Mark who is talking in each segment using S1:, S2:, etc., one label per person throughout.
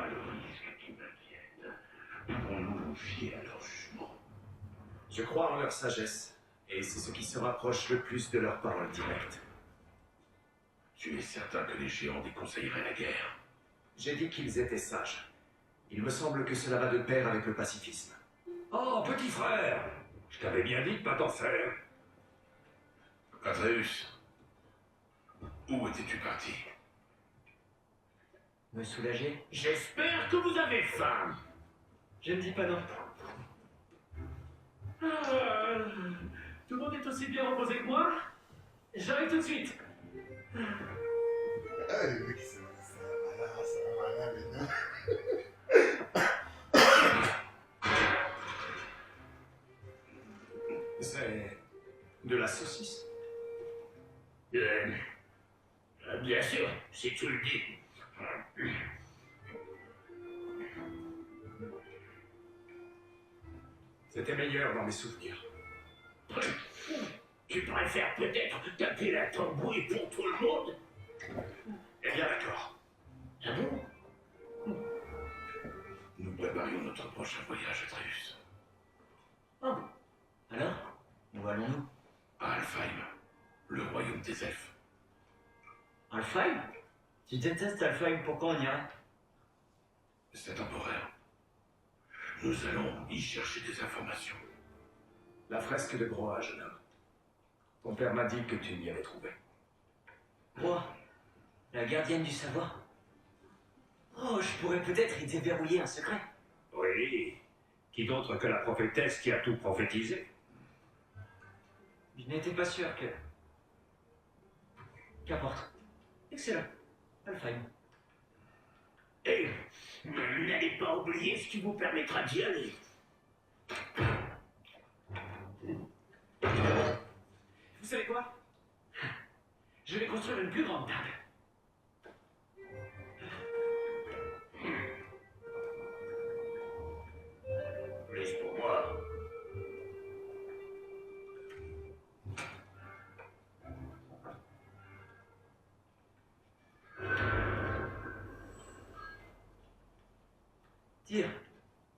S1: pas le risque qui m'inquiète. Pouvons-nous nous fier à leur jugement?
S2: Je crois en leur sagesse, et c'est ce qui se rapproche le plus de leurs paroles directes.
S1: Tu es certain que les géants déconseilleraient la guerre?
S2: J'ai dit qu'ils étaient sages. Il me semble que cela va de pair avec le pacifisme.
S3: Oh, petit frère! Je t'avais bien dit de pas t'en faire.
S1: Atreus, où étais-tu parti?
S4: Me soulager?
S5: J'espère que vous avez faim.
S4: Je ne dis pas non.
S5: Tout le monde est aussi bien reposé que moi? J'arrive tout de suite.
S6: Ah, le mec, ça va là, maintenant.
S2: C'est de la saucisse.
S5: Bien sûr, si tu le dis.
S2: C'était meilleur dans mes souvenirs.
S5: Tu préfères peut-être taper la tambouille pour tout le monde?
S2: Eh bien d'accord.
S5: Ah bon?
S1: Nous préparions notre prochain voyage, Atreus.
S4: Oh. Alors? Où allons-nous?
S1: À Alfheim, le royaume des elfes.
S4: Alfheim? Tu détestes Alfheim, pourquoi on irait?
S1: C'est temporaire. Nous allons y chercher des informations.
S2: La fresque de Groa, jeune homme. Ton père m'a dit que tu m'y avais trouvé.
S4: Moi? La gardienne du savoir? Oh, je pourrais peut-être y déverrouiller un secret.
S3: Oui. Qui d'autre que la prophétesse qui a tout prophétisé?
S4: Je n'étais pas sûr que... Qu'importe. Excellent. Alfheim.
S5: Et n'allez pas oublier ce qui vous permettra d'y aller. Vous savez quoi? Je vais construire une plus grande table. Plus pour moi.
S4: Dire,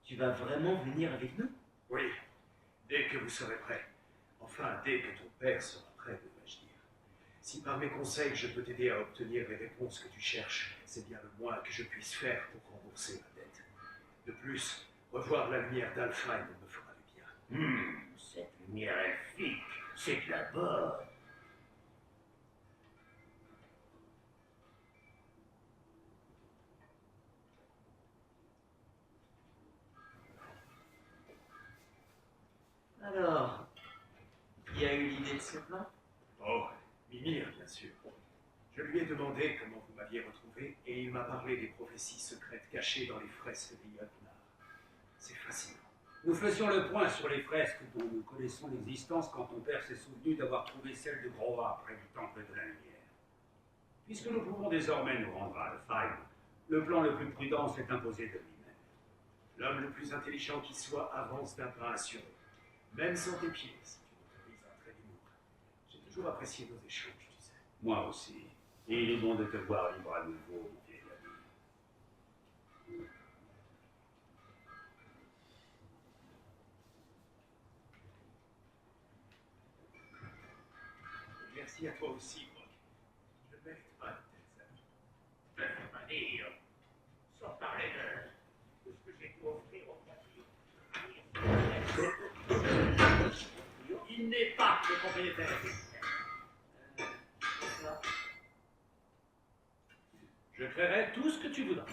S4: tu vas vraiment venir avec nous?
S2: Oui, dès que vous serez prêt. Enfin, dès que ton père sera prêt, devrais-je dire. Si par mes conseils je peux t'aider à obtenir les réponses que tu cherches, c'est bien le moins que je puisse faire pour rembourser ma dette. De plus, revoir la lumière d'Alfheim me fera du bien.
S5: Cette lumière elfique, c'est de la bonne.
S4: Alors, qui a eu l'idée de ce plan?
S2: Oh, Mimir, bien sûr. Je lui ai demandé comment vous m'aviez retrouvé et il m'a parlé des prophéties secrètes cachées dans les fresques des Jötnar. C'est fascinant.
S7: Nous faisions le point sur les fresques dont nous connaissons l'existence quand ton père s'est souvenu d'avoir trouvé celle de Groa près du temple de la lumière. Puisque nous pouvons désormais nous rendre à Alfheim, le plan le plus prudent s'est imposé de lui-même.
S2: L'homme le plus intelligent qui soit avance d'un pas assuré. Même sans tes pieds, si tu m'autorises un trait d'humour. J'ai toujours apprécié nos échanges, tu sais.
S7: Moi aussi. Et il est bon de te voir libre à nouveau, mon vieil ami.
S2: Merci à toi aussi, Brock. Je ne mérite pas de tels amis.
S5: Sans parler de ce que j'ai pu offrir au papy. Il n'est pas le propriétaire.
S7: Je créerai tout ce que tu voudras.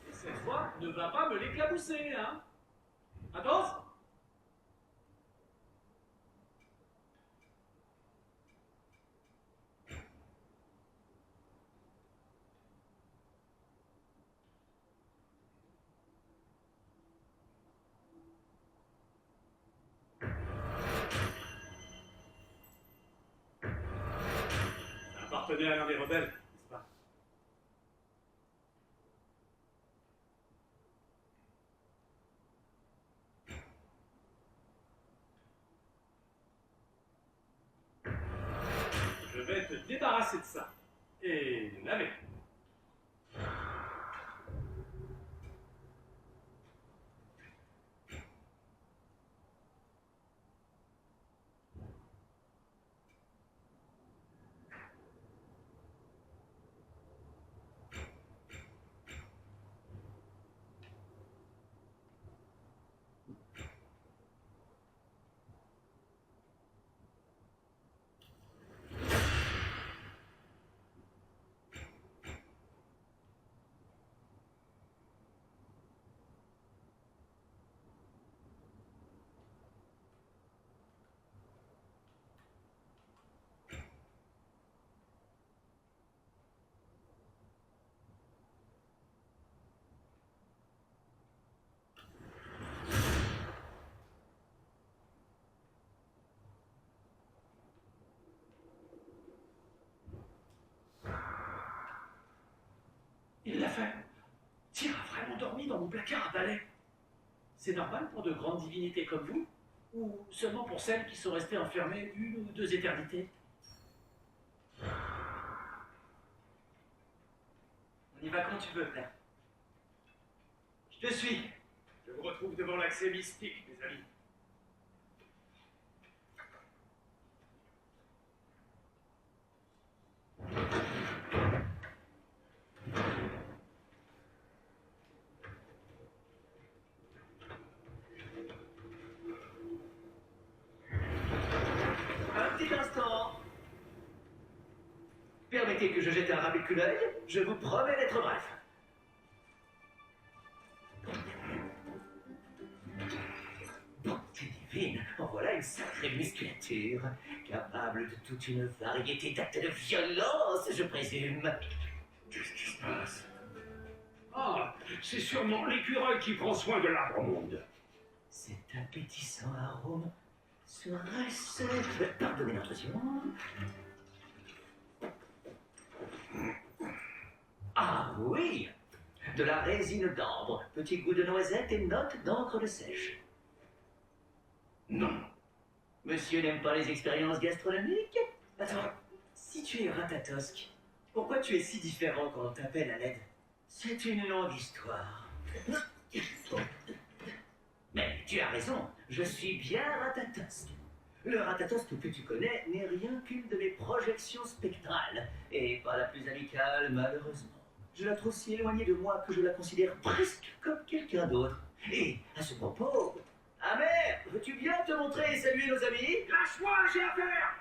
S5: Et cette fois, ne va pas me l'éclabousser, hein? Attention!
S7: Appartenait à l'un des rebelles, n'est-ce pas? te débarrasser de ça. Et laver.
S5: Il l'a fait. Tyr a vraiment dormi dans mon placard à balai. C'est normal pour de grandes divinités comme vous? Ou seulement pour celles qui sont restées enfermées 1 ou 2 éternités?
S4: On y va quand tu veux, père. Je te suis.
S2: Je vous retrouve devant l'accès mystique, mes amis.
S5: Un petit instant. Permettez que je jette un rapide coup d'œil. Je vous promets d'être bref. Bonté divine, en voilà une sacrée musculature, capable de toute une variété d'actes de violence, je présume.
S1: Qu'est-ce qui se passe?
S3: Ah, c'est sûrement l'écureuil qui prend soin de l'arbre monde.
S5: Cet appétissant arôme serait-ce... Pardonnez l'intrusion. Ah oui! De la résine d'ambre, petit goût de noisette et notes d'encre de sèche.
S1: Non.
S5: Monsieur n'aime pas les expériences gastronomiques?
S4: Attends, si tu es Ratatosk, pourquoi tu es si différent quand on t'appelle à l'aide?
S5: C'est une longue histoire. Mais tu as raison, je suis bien Ratatosk. Le Ratatosk que tu connais n'est rien qu'une de mes projections spectrales, et pas la plus amicale, malheureusement. Je la trouve si éloignée de moi que je la considère presque comme quelqu'un d'autre. Et à ce propos, Amer, veux-tu bien te montrer et saluer nos amis?
S3: Lâche-moi, j'ai affaire!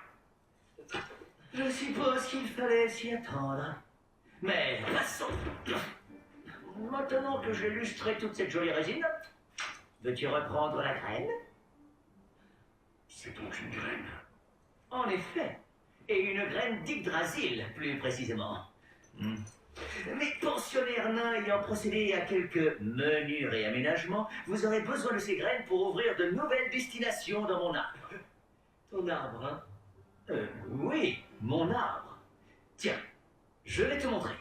S5: Je suppose qu'il fallait s'y attendre. Mais passons. Maintenant que j'ai lustré toute cette jolie résine, veux-tu reprendre la graine?
S1: C'est donc une graine.
S5: En effet. Et une graine d'Yggdrasil, plus précisément. Mes pensionnaires nains ayant procédé à quelques menus réaménagements, vous aurez besoin de ces graines pour ouvrir de nouvelles destinations dans mon arbre.
S4: Ton arbre, hein?
S5: Oui, mon arbre. Tiens, je vais te montrer.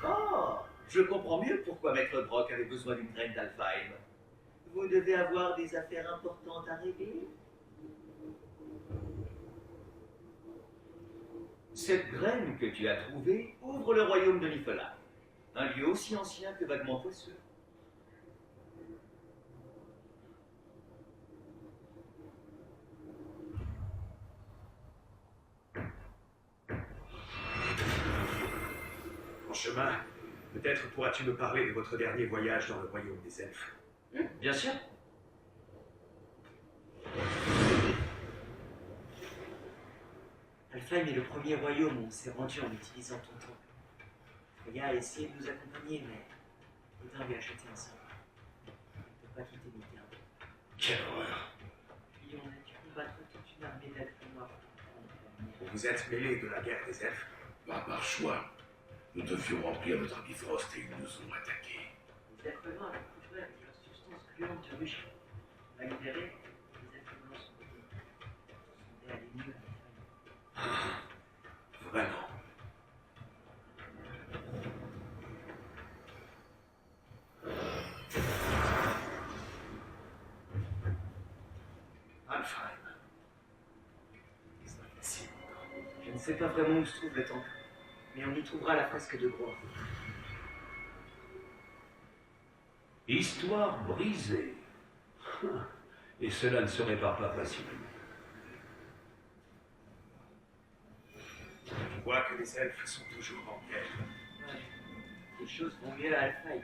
S5: Oh, je comprends mieux pourquoi Maître Brock avait besoin d'une graine d'Alfheim. Vous devez avoir des affaires importantes à régler. Cette graine que tu as trouvée ouvre le royaume de Niflheim, un lieu aussi ancien que vaguement poisseux.
S2: En chemin, peut-être pourras-tu me parler de votre dernier voyage dans le royaume des elfes.
S4: Bien sûr. Alfheim est le premier royaume où on s'est rendu en utilisant ton temple. Freya a essayé de nous accompagner, mais Odin lui a jeté un sort. On ne peut pas quitter Midgard.
S1: Quelle horreur.
S4: Puis on a dû combattre toute une armée d'elfes noirs pour prendre la lumière.
S2: Vous vous êtes mêlé de la guerre des elfes.
S1: Par choix. Nous devions remplir notre bifrost et ils nous ont attaqués.
S4: Les elfes noirs avaient couverts avec leur substance gluante du ruche. On l'a libéré, les elfes blancs sont revenus. Ils sont allés mieux à Alfheim.
S2: Vraiment.
S4: sait pas vraiment où se trouve le temple, mais on y trouvera la fresque de Groa.
S3: Histoire brisée. Et cela ne se répare pas facilement.
S2: Je vois que les elfes sont toujours en guerre.
S4: Ouais. Les choses vont mieux à Alfheim.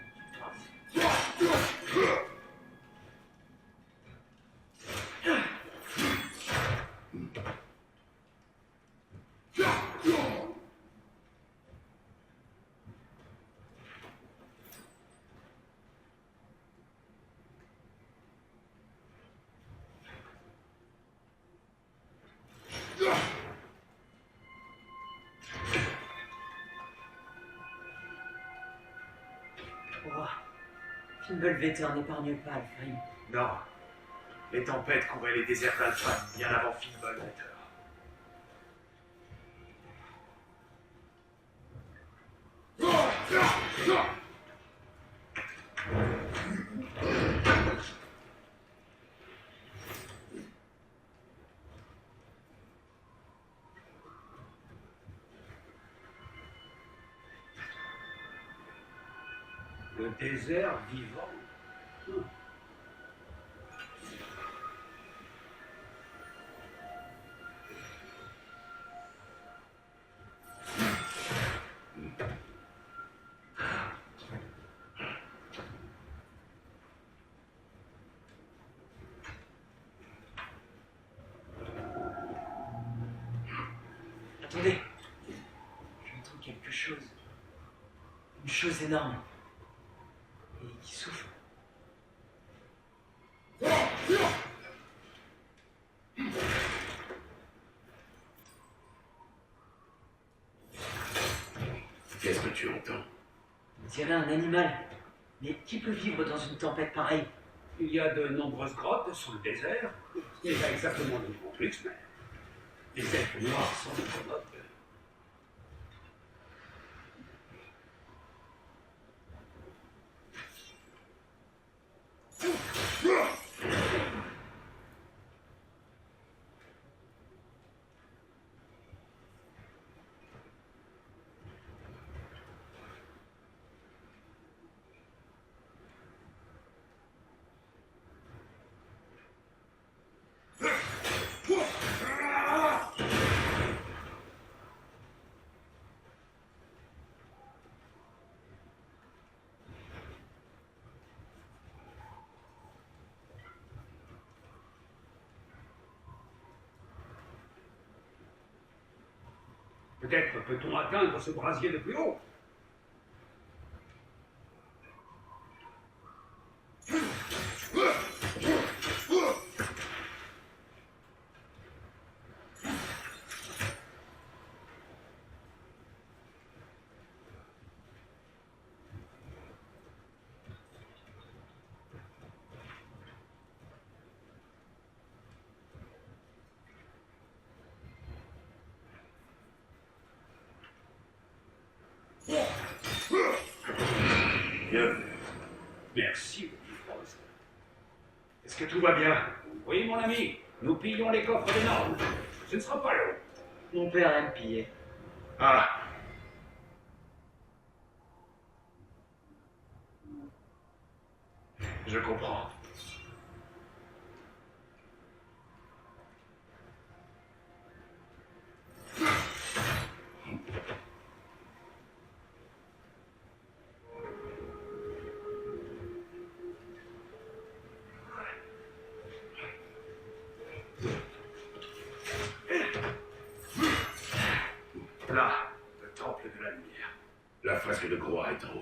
S4: Oh, Fimbulvetter n'épargne pas Alfheim.
S2: Non. Les tempêtes couvraient les déserts d'Alpha bien avant Fimbulvetter.
S3: Le désert vivant.
S4: Attendez. J'entends quelque chose. Une chose énorme. Et qui souffle.
S1: Qu'est-ce que tu entends?
S4: On dirait un animal. Mais qui peut vivre dans une tempête pareille?
S7: Il y a de nombreuses grottes sur le désert. Ce n'est pas exactement le grand luxe, mais les elfes noirs sont de commodes. Peut-être peut-on atteindre ce brasier de plus haut.
S1: Bienvenue.
S7: Merci, petit Frost.
S2: Est-ce que tout va bien?
S7: Oui, mon ami, nous pillons les coffres des Nords. Ce ne sera pas long.
S4: Mon père aime piller.
S2: Ah. Je comprends. Là, le temple de la lumière.
S1: La fresque de Groa est en haut.